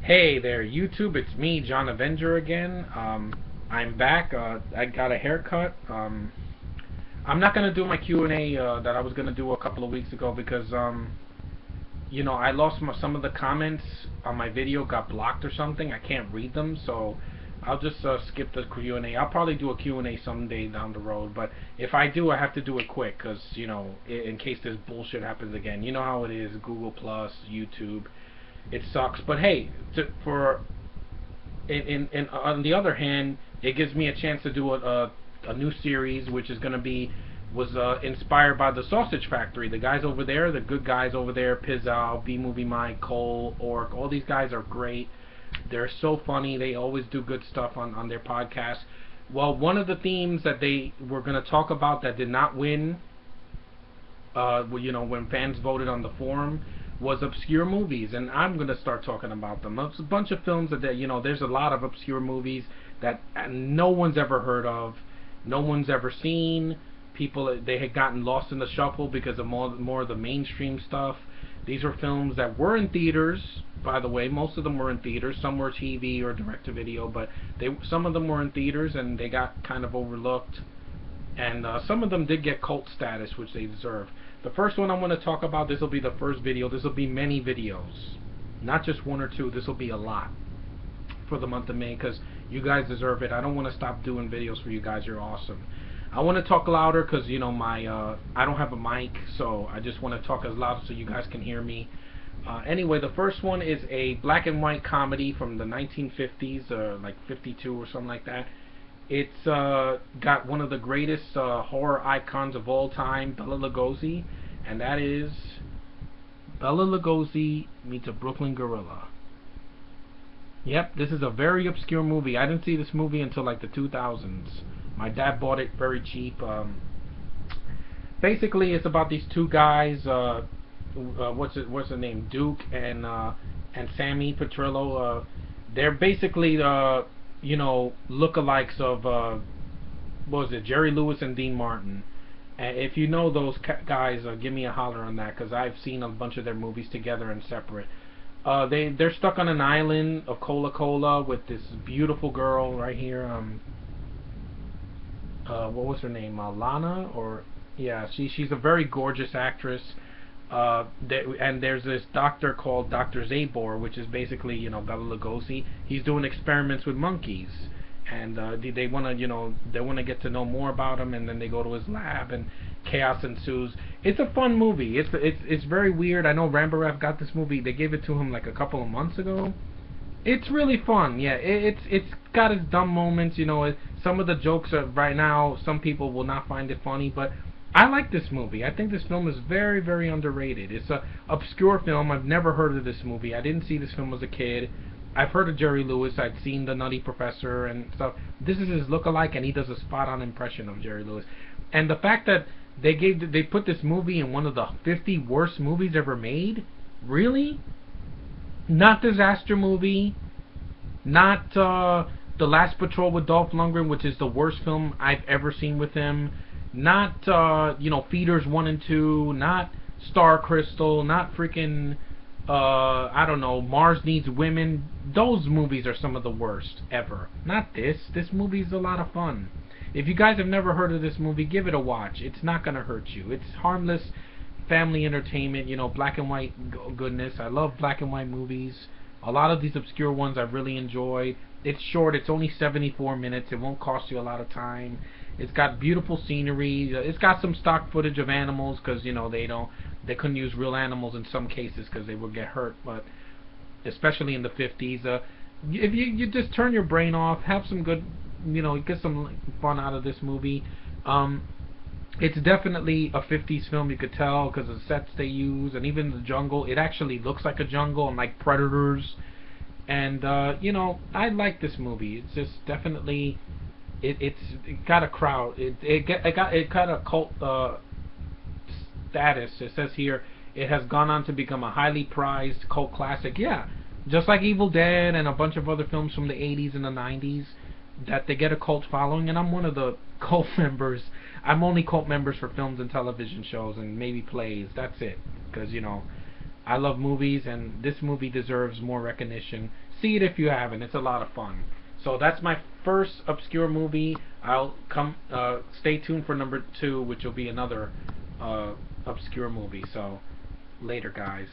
Hey there, YouTube. It's me, John Avenger again. I'm back. I got a haircut. I'm not gonna do my Q&A that I was gonna do a couple of weeks ago because I lost some of the comments on my video got blocked or something. I can't read them, so I'll just skip the Q&A. I'll probably do a Q&A someday down the road, but if I do, I have to do it quick because in case this bullshit happens again. You know how it is. Google Plus, YouTube. It sucks, but hey, on the other hand, it gives me a chance to do a new series, which is gonna be was inspired by the Sausage Factory. The guys over there, the good guys over there, Pizzal, B Movie Mike, Cole, Orc, all these guys are great. They're so funny. They always do good stuff on their podcast. Well, one of the themes that they were gonna talk about that did not win, when fans voted on the forum, was obscure movies, and I'm going to start talking about them. It's a bunch of films that, there's a lot of obscure movies that no one's ever heard of, no one's ever seen. People, they had gotten lost in the shuffle because of more of the mainstream stuff. These are films that were in theaters, by the way. Most of them were in theaters. Some were TV or direct-to-video, but some of them were in theaters, and they got kind of overlooked. And some of them did get cult status, which they deserve. The first one I want to talk about, this will be the first video. This will be many videos, not just one or two. This will be a lot for the month of May because you guys deserve it. I don't want to stop doing videos for you guys. You're awesome. I want to talk louder because I don't have a mic, so I just want to talk as loud so you guys can hear me. Anyway, the first one is a black and white comedy from the 1950s, like 52 or something like that. It's got one of the greatest horror icons of all time, Bela Lugosi, and that is Bela Lugosi meets a Brooklyn gorilla. Yep, this is a very obscure movie. I didn't see this movie until like the 2000s. My dad bought it very cheap. Basically, it's about these two guys. What's the name? Duke and Sammy Petrillo. They're basically lookalikes of what was it, Jerry Lewis and Dean Martin. If you know those guys, give me a holler on that because I've seen a bunch of their movies together and separate. They're stuck on an island of Cola with this beautiful girl right here. What was her name? Lana, or yeah, she's a very gorgeous actress. And there's this doctor called Dr. Zabor, which is basically, Bela Lugosi. He's doing experiments with monkeys, and they want to get to know more about him, and then they go to his lab, and chaos ensues. It's a fun movie. It's very weird. I know Rambarev got this movie. They gave it to him like a couple of months ago. It's really fun. Yeah, it's got its dumb moments. Some of the jokes are right now. Some people will not find it funny, but I like this movie. I think this film is very, very underrated. It's a obscure film. I've never heard of this movie. I didn't see this film as a kid. I've heard of Jerry Lewis. I'd seen The Nutty Professor and stuff. This is his lookalike, and he does a spot-on impression of Jerry Lewis. And the fact that they put this movie in one of the 50 worst movies ever made, really? Not Disaster Movie, not The Last Patrol with Dolph Lundgren, which is the worst film I've ever seen with him. Not, Feeders 1 and 2, not Star Crystal, not freaking, I don't know, Mars Needs Women. Those movies are some of the worst ever. Not this. This movie's a lot of fun. If you guys have never heard of this movie, give it a watch. It's not going to hurt you. It's harmless family entertainment, black and white goodness. I love black and white movies. A lot of these obscure ones I really enjoy. It's short. It's only 74 minutes. It won't cost you a lot of time. It's got beautiful scenery. It's got some stock footage of animals because they couldn't use real animals in some cases because they would get hurt. But especially in the 50s, if you just turn your brain off, have some good, get some fun out of this movie. It's definitely a 50s film, you could tell because of the sets they use, and even the jungle. It actually looks like a jungle, unlike Predators. And I like this movie. It's just definitely. It got a crowd. It got a cult status. It says here it has gone on to become a highly prized cult classic. Yeah, just like Evil Dead and a bunch of other films from the 80s and the 90s, that they get a cult following. And I'm one of the cult members. I'm only cult members for films and television shows and maybe plays. That's it. Because I love movies, and this movie deserves more recognition. See it if you haven't. It's a lot of fun. So that's my first obscure movie. I'll come. Stay tuned for number 2, which will be another obscure movie. So later, guys.